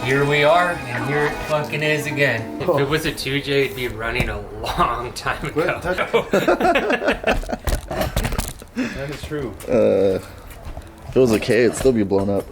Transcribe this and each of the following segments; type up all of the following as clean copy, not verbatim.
Here we are, and here it fucking is again. If it was a 2J, it'd be running a long time ago. That is true. If it was a K, it'd still be blown up.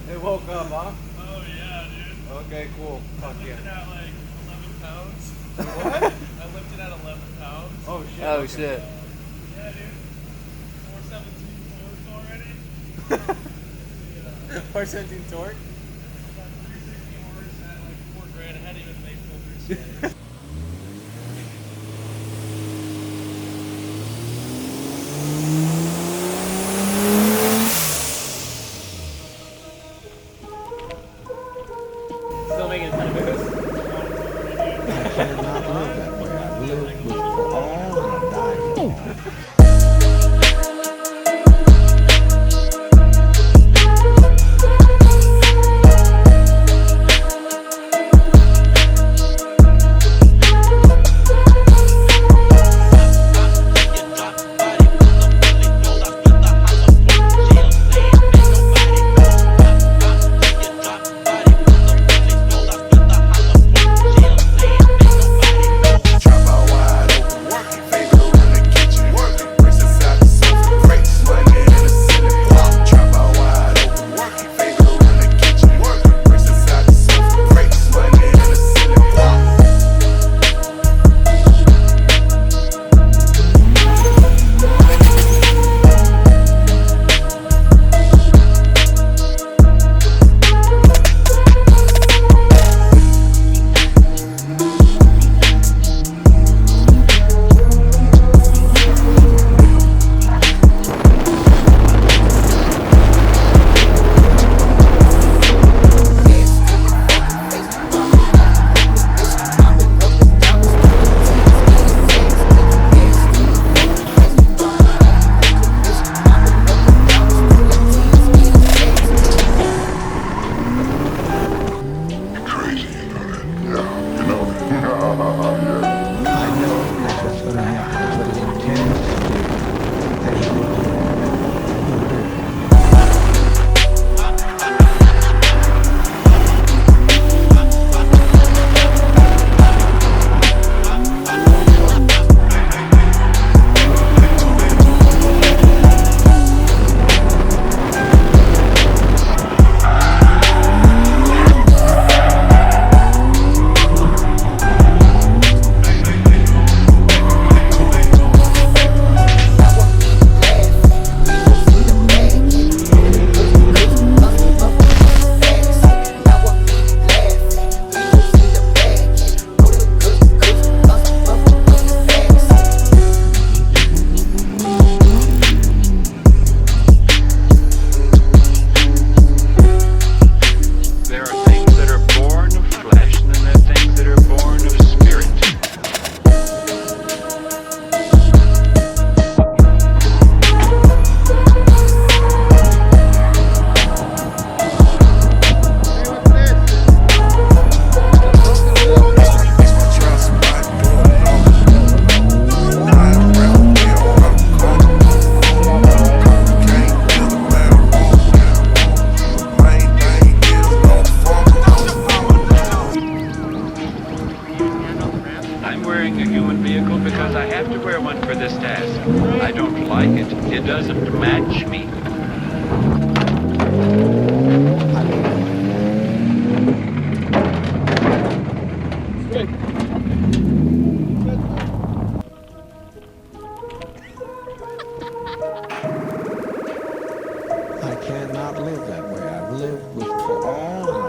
It woke up, huh? Oh yeah, dude. Okay, cool. Fuck I yeah. lifted at like 11 pounds. What? I lifted at 11 pounds. Oh shit. Oh okay. shit. Yeah, dude. 417 torque already. 417 torque? About 360 horse at like 4 grand. I hadn't even made full 360. Still making a ton of moves? I did not live that way. I lived with all and died. It doesn't match me. I live I cannot live that way. I've lived with for all